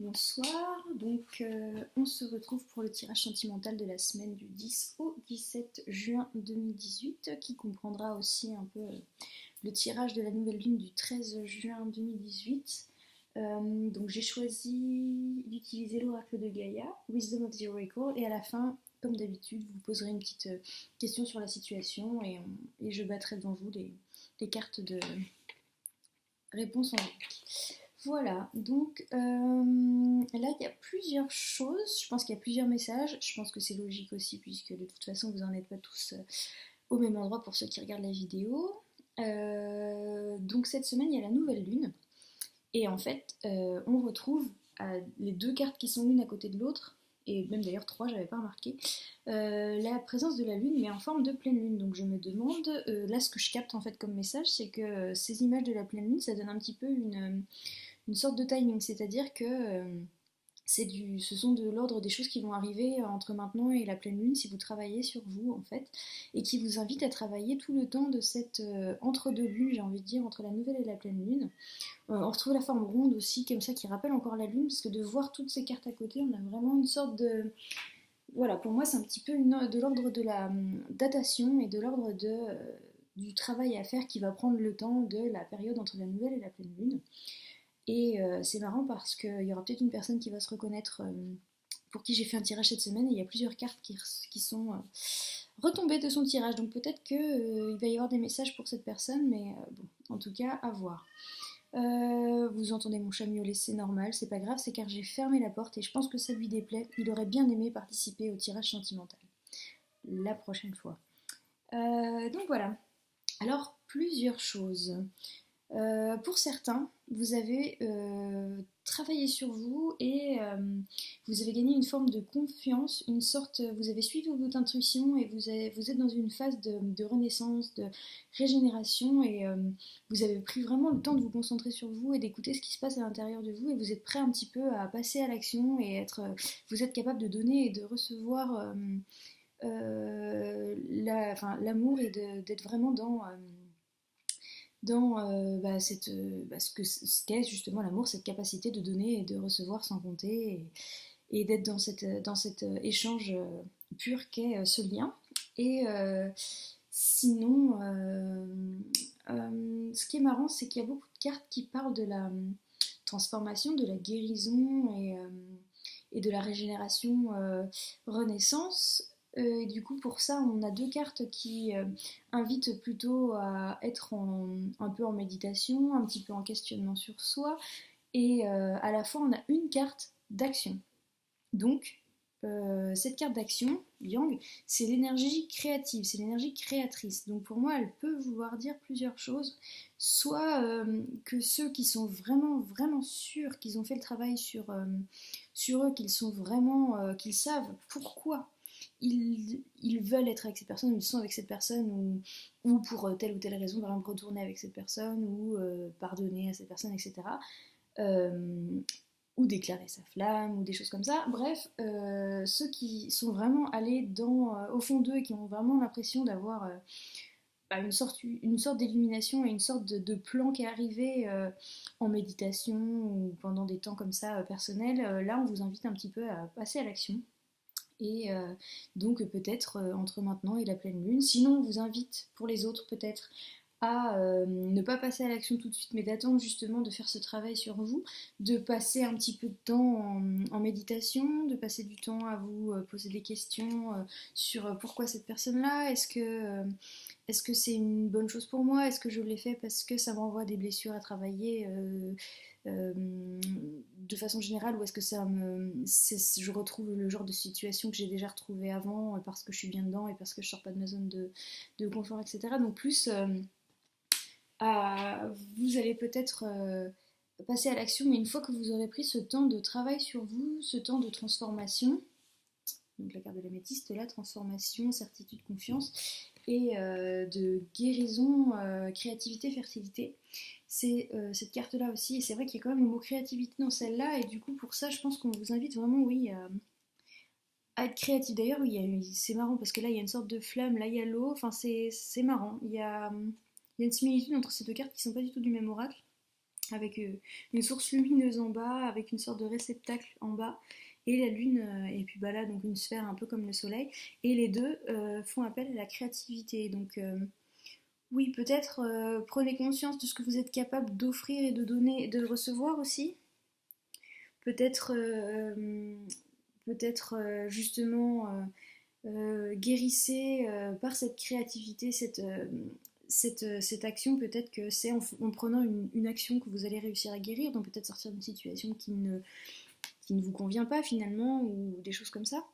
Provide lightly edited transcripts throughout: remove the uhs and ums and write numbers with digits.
Bonsoir, donc on se retrouve pour le tirage sentimental de la semaine du 10 au 17 juin 2018 qui comprendra aussi un peu le tirage de la nouvelle lune du 13 juin 2018. Donc j'ai choisi d'utiliser l'oracle de Gaïa, Wisdom of the Oracle, et à la fin, comme d'habitude, vous poserez une petite question sur la situation et je battrai devant vous les cartes de réponse en jeu. Voilà, donc là il y a plusieurs choses, je pense qu'il y a plusieurs messages, je pense que c'est logique aussi puisque de toute façon vous n'en êtes pas tous au même endroit pour ceux qui regardent la vidéo. Donc cette semaine il y a la nouvelle lune et en fait on retrouve les deux cartes qui sont l'une à côté de l'autre, et même d'ailleurs trois, j'avais pas remarqué, la présence de la lune mais en forme de pleine lune. Donc je me demande, là ce que je capte en fait comme message, c'est que ces images de la pleine lune ça donne un petit peu une sorte de timing, c'est-à-dire que ce sont de l'ordre des choses qui vont arriver entre maintenant et la pleine lune si vous travaillez sur vous en fait, et qui vous invite à travailler tout le temps de cette entre-deux lunes, j'ai envie de dire, entre la nouvelle et la pleine lune. On retrouve la forme ronde aussi, comme ça, qui rappelle encore la lune, parce que de voir toutes ces cartes à côté, on a vraiment une sorte de... Voilà, pour moi c'est un petit peu de l'ordre de la datation et de l'ordre du travail à faire qui va prendre le temps de la période entre la nouvelle et la pleine lune. Et c'est marrant parce qu'il y aura peut-être une personne qui va se reconnaître pour qui j'ai fait un tirage cette semaine, et il y a plusieurs cartes qui sont retombées de son tirage. Donc peut-être qu'il va y avoir des messages pour cette personne, mais bon, en tout cas, à voir. Vous entendez mon chat miauler, c'est normal, c'est pas grave, c'est car j'ai fermé la porte et je pense que ça lui déplaît. Il aurait bien aimé participer au tirage sentimental la prochaine fois. Donc voilà. Alors, plusieurs choses. Pour certains, vous avez travaillé sur vous et vous avez gagné une forme de confiance, une sorte, vous avez suivi votre intuition et vous êtes dans une phase de renaissance, de régénération, et vous avez pris vraiment le temps de vous concentrer sur vous et d'écouter ce qui se passe à l'intérieur de vous, et vous êtes prêt un petit peu à passer à l'action et vous êtes capable de donner et de recevoir l'amour et d'être vraiment dans ce qu'est justement l'amour, cette capacité de donner et de recevoir sans compter, et d'être dans cet échange pur qu'est ce lien. Et sinon, ce qui est marrant, c'est qu'il y a beaucoup de cartes qui parlent de la transformation, de la guérison et de la régénération renaissance. Et du coup, pour ça, on a deux cartes qui invitent plutôt à être un peu en méditation, un petit peu en questionnement sur soi, et à la fois on a une carte d'action. Donc, cette carte d'action, Yang, c'est l'énergie créative, c'est l'énergie créatrice. Donc pour moi, elle peut vouloir dire plusieurs choses. Soit que ceux qui sont vraiment, vraiment sûrs qu'ils ont fait le travail sur eux, qu'ils sont vraiment, qu'ils savent pourquoi ils veulent être avec cette personne, ou ils sont avec cette personne, ou pour telle ou telle raison, par exemple retourner avec cette personne, ou pardonner à cette personne, etc. Euh, ou déclarer sa flamme, ou des choses comme ça. Bref, ceux qui sont vraiment allés au fond d'eux et qui ont vraiment l'impression d'avoir une sorte d'illumination et une sorte de plan qui est arrivé en méditation ou pendant des temps comme ça personnels, là on vous invite un petit peu à passer à l'action. Et donc peut-être entre maintenant et la pleine lune. Sinon on vous invite pour les autres peut-être à ne pas passer à l'action tout de suite, mais d'attendre justement de faire ce travail sur vous, de passer un petit peu de temps en méditation, de passer du temps à vous poser des questions sur pourquoi cette personne-là, est-ce que c'est une bonne chose pour moi, est-ce que je l'ai fait parce que ça m'envoie des blessures à travailler de façon générale, ou est-ce que je retrouve le genre de situation que j'ai déjà retrouvé avant parce que je suis bien dedans et parce que je sors pas de ma zone de confort, etc. Donc plus vous allez peut-être passer à l'action, mais une fois que vous aurez pris ce temps de travail sur vous, ce temps de transformation, donc la carte de l'améthyste, là, transformation, certitude, confiance, et de guérison, créativité, fertilité, c'est cette carte-là aussi, et c'est vrai qu'il y a quand même le mot créativité dans celle-là, et du coup pour ça je pense qu'on vous invite vraiment, oui, à être créatif. D'ailleurs, oui, c'est marrant parce que là il y a une sorte de flamme, là il y a l'eau, enfin c'est marrant, il y a une similitude entre ces deux cartes qui sont pas du tout du même oracle. avec une source lumineuse en bas, avec une sorte de réceptacle en bas, et la lune, et puis bah là, donc une sphère un peu comme le soleil, et les deux font appel à la créativité. Donc oui, peut-être prenez conscience de ce que vous êtes capable d'offrir et de donner, de recevoir aussi. Peut-être justement guérissez par cette créativité, cette action. Peut-être que c'est en prenant une action que vous allez réussir à guérir, donc peut-être sortir d'une situation qui ne vous convient pas finalement, ou des choses comme ça.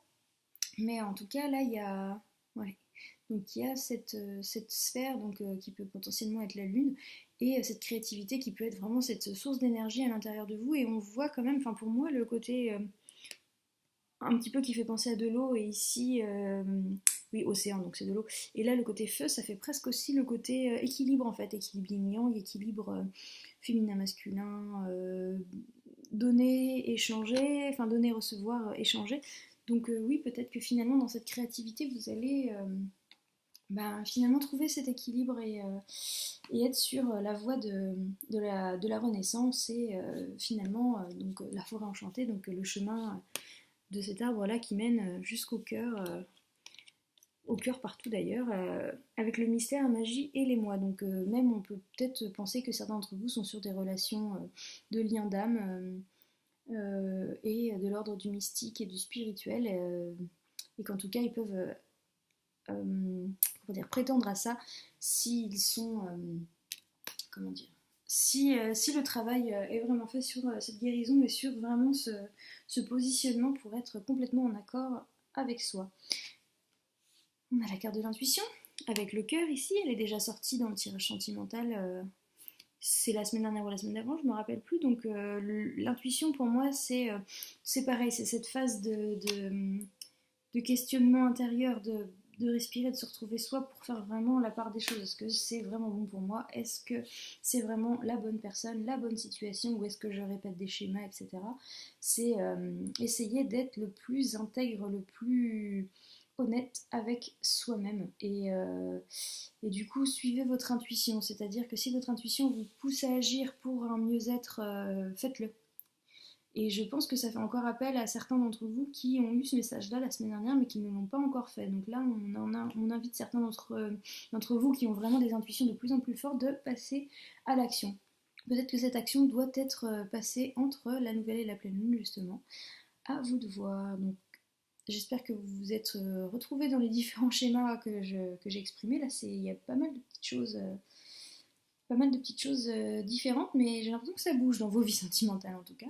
Mais en tout cas, là, il y a, ouais. Donc il y a cette sphère donc, qui peut potentiellement être la lune, et cette créativité qui peut être vraiment cette source d'énergie à l'intérieur de vous. Et on voit quand même, enfin pour moi, le côté un petit peu qui fait penser à de l'eau, et ici, oui, océan, donc c'est de l'eau. Et là, le côté feu, ça fait presque aussi le côté équilibre en fait, équilibre yin-yang, équilibre féminin-masculin, donner, échanger, enfin donner, recevoir, échanger. Donc oui, peut-être que finalement, dans cette créativité, vous allez finalement trouver cet équilibre, et être sur la voie de la renaissance, et finalement, donc la forêt enchantée, donc le chemin de cet arbre-là qui mène jusqu'au cœur, au cœur partout d'ailleurs, avec le mystère, la magie et les mois. Donc même on peut peut-être penser que certains d'entre vous sont sur des relations de lien d'âme, et de l'ordre du mystique et du spirituel, et qu'en tout cas ils peuvent comment dire, prétendre à ça s'ils sont, comment dire, si le travail est vraiment fait sur cette guérison, et sur vraiment ce positionnement pour être complètement en accord avec soi. On a la carte de l'intuition, avec le cœur ici, elle est déjà sortie dans le tirage sentimental, c'est la semaine dernière ou la semaine d'avant, je ne me rappelle plus. Donc l'intuition pour moi c'est pareil, c'est cette phase de questionnement intérieur, de respirer, de se retrouver soi pour faire vraiment la part des choses. Est-ce que c'est vraiment bon pour moi? Est-ce que c'est vraiment la bonne personne, la bonne situation, ou est-ce que je répète des schémas, etc. C'est essayer d'être le plus intègre, le plus honnête avec soi-même, et du coup suivez votre intuition, c'est-à-dire que si votre intuition vous pousse à agir pour un mieux-être, faites-le. Et je pense que ça fait encore appel à certains d'entre vous qui ont eu ce message-là la semaine dernière, mais qui ne l'ont pas encore fait. Donc là, on invite certains d'entre vous qui ont vraiment des intuitions de plus en plus fortes de passer à l'action. Peut-être que cette action doit être passée entre la nouvelle et la pleine lune, justement. À vous de voir. Donc, j'espère que vous vous êtes retrouvés dans les différents schémas que j'ai exprimés. Là, il y a pas mal de petites choses. Différentes, mais j'ai l'impression que ça bouge dans vos vies sentimentales en tout cas.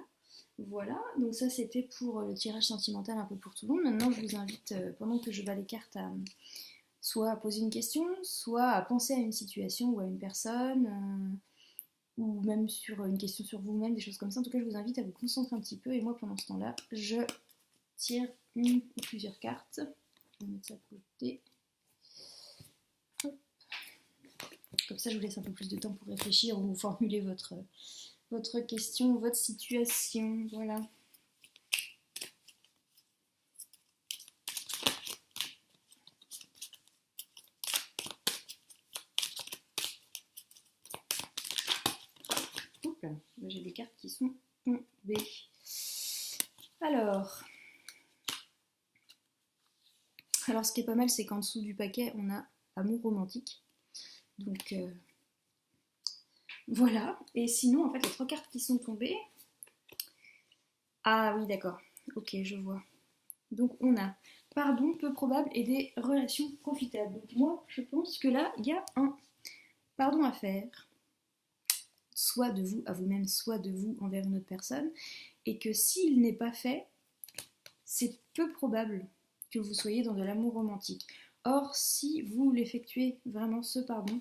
Voilà, donc ça c'était pour le tirage sentimental un peu pour tout le monde. Maintenant je vous invite, pendant que je bats les cartes, à soit à poser une question, soit à penser à une situation ou à une personne, ou même sur une question sur vous-même, des choses comme ça. En tout cas je vous invite à vous concentrer un petit peu, et moi pendant ce temps-là, je tire une ou plusieurs cartes. Je vais mettre ça de côté. Comme ça je vous laisse un peu plus de temps pour réfléchir ou formuler votre question, votre situation, voilà. Oups, là, j'ai des cartes qui sont tombées. Alors, ce qui est pas mal, c'est qu'en dessous du paquet, on a amour romantique. Donc, voilà. Et sinon, en fait, les 3 cartes qui sont tombées... Ah oui, d'accord. Ok, je vois. Donc, on a pardon peu probable et des relations profitables. Donc, moi, je pense que là, il y a un pardon à faire. Soit de vous à vous-même, soit de vous envers une autre personne. Et que s'il n'est pas fait, c'est peu probable que vous soyez dans de l'amour romantique. Or, si vous l'effectuez vraiment ce pardon,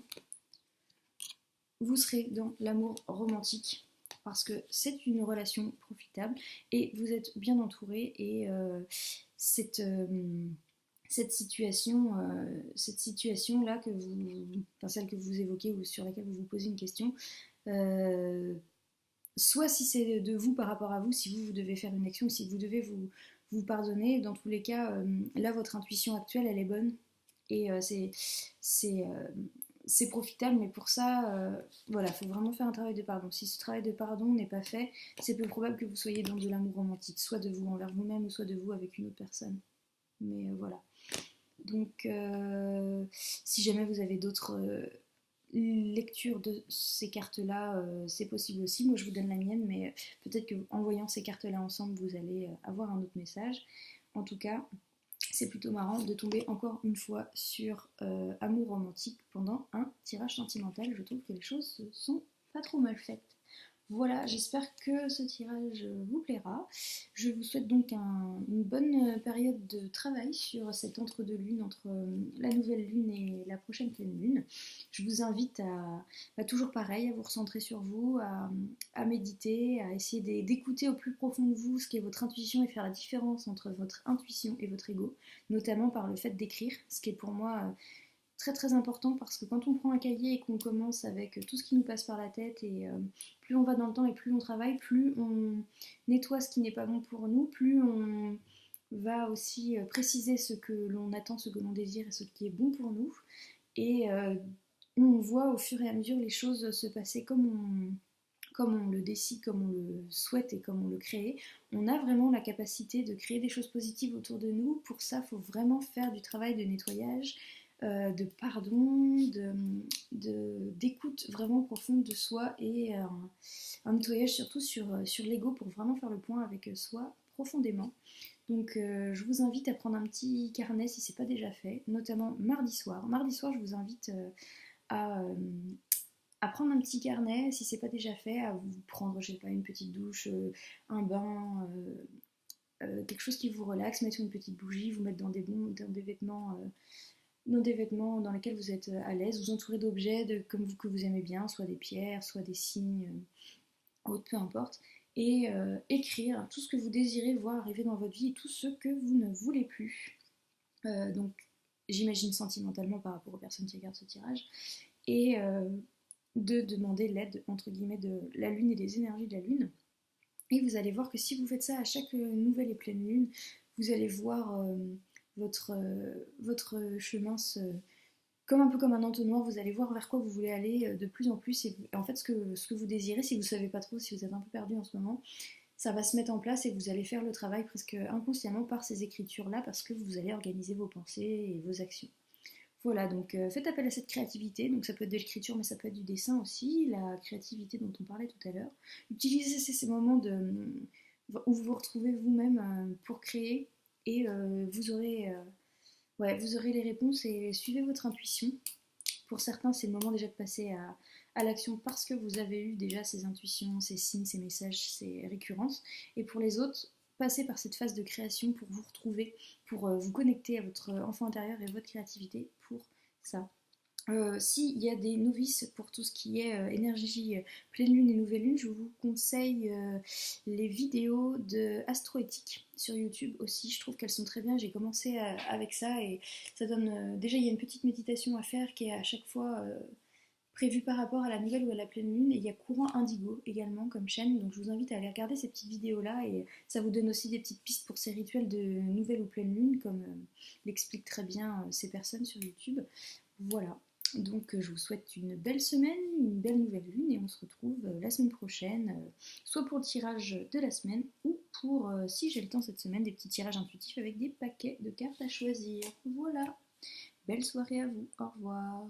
vous serez dans l'amour romantique, parce que c'est une relation profitable et vous êtes bien entouré, et cette situation là que celle que vous évoquez, ou sur laquelle vous vous posez une question, soit si c'est de vous par rapport à vous, si vous devez faire une action, si vous devez vous pardonner, dans tous les cas, là votre intuition actuelle elle est bonne, et c'est profitable, mais pour ça, voilà, il faut vraiment faire un travail de pardon. Si ce travail de pardon n'est pas fait, c'est peu probable que vous soyez dans de l'amour romantique, soit de vous envers vous-même, ou soit de vous avec une autre personne. Mais voilà. Donc, si jamais vous avez d'autres lectures de ces cartes-là, c'est possible aussi. Moi, je vous donne la mienne, mais peut-être qu'en voyant ces cartes-là ensemble, vous allez avoir un autre message. En tout cas, c'est plutôt marrant de tomber encore une fois sur amour romantique pendant un tirage sentimental. Je trouve que les choses sont pas trop mal faites. Voilà, j'espère que ce tirage vous plaira. Je vous souhaite donc une bonne période de travail sur cet entre-deux-lunes, entre la nouvelle lune et la prochaine pleine lune. Je vous invite toujours pareil, à vous recentrer sur vous, à méditer, à essayer d'écouter au plus profond de vous ce qu'est votre intuition et faire la différence entre votre intuition et votre ego, notamment par le fait d'écrire, ce qui est pour moi très très important parce que quand on prend un cahier et qu'on commence avec tout ce qui nous passe par la tête et plus on va dans le temps et plus on travaille, plus on nettoie ce qui n'est pas bon pour nous, plus on va aussi préciser ce que l'on attend, ce que l'on désire et ce qui est bon pour nous. Et on voit au fur et à mesure les choses se passer comme on le décide, comme on le souhaite et comme on le crée. On a vraiment la capacité de créer des choses positives autour de nous. Pour ça, il faut vraiment faire du travail de nettoyage, de pardon, d'écoute vraiment profonde de soi et un nettoyage surtout sur l'ego pour vraiment faire le point avec soi profondément. Donc je vous invite à prendre un petit carnet si c'est pas déjà fait, notamment mardi soir. Mardi soir, je vous invite à, euh, à prendre un petit carnet si c'est pas déjà fait, à vous prendre, je sais pas, une petite douche, un bain, quelque chose qui vous relaxe, mettre une petite bougie, vous mettre dans des vêtements dans lesquels vous êtes à l'aise, vous entourer d'objets comme vous, que vous aimez bien, soit des pierres, soit des signes, autres, peu importe, et écrire tout ce que vous désirez voir arriver dans votre vie et tout ce que vous ne voulez plus. Donc j'imagine sentimentalement par rapport aux personnes qui regardent ce tirage, et de demander l'aide entre guillemets de la lune et des énergies de la lune. Et vous allez voir que si vous faites ça à chaque nouvelle et pleine lune, vous allez voir votre chemin comme un peu comme un entonnoir, vous allez voir vers quoi vous voulez aller de plus en plus. Et en fait, ce que vous désirez, si vous ne savez pas trop, si vous êtes un peu perdu en ce moment, ça va se mettre en place et vous allez faire le travail presque inconsciemment par ces écritures-là parce que vous allez organiser vos pensées et vos actions. Voilà, donc faites appel à cette créativité, donc ça peut être de l'écriture mais ça peut être du dessin aussi, la créativité dont on parlait tout à l'heure. Utilisez ces moments où vous vous retrouvez vous-même pour créer et vous aurez les réponses et suivez votre intuition. Pour certains, c'est le moment déjà de passer à l'action parce que vous avez eu déjà ces intuitions, ces signes, ces messages, ces récurrences. Et pour les autres, passez par cette phase de création pour vous retrouver, pour vous connecter à votre enfant intérieur et votre créativité pour ça. S'il y a des novices pour tout ce qui est énergie pleine lune et nouvelle lune, je vous conseille les vidéos de Astroéthique sur YouTube aussi. Je trouve qu'elles sont très bien. J'ai commencé avec ça et ça donne. Déjà, il y a une petite méditation à faire qui est à chaque fois prévue par rapport à la nouvelle ou à la pleine lune. Et il y a Courant Indigo également comme chaîne. Donc je vous invite à aller regarder ces petites vidéos-là et ça vous donne aussi des petites pistes pour ces rituels de nouvelle ou pleine lune, comme l'expliquent très bien ces personnes sur YouTube. Voilà. Donc je vous souhaite une belle semaine, une belle nouvelle lune et on se retrouve la semaine prochaine, soit pour le tirage de la semaine ou pour, si j'ai le temps cette semaine, des petits tirages intuitifs avec des paquets de cartes à choisir. Voilà, belle soirée à vous, au revoir.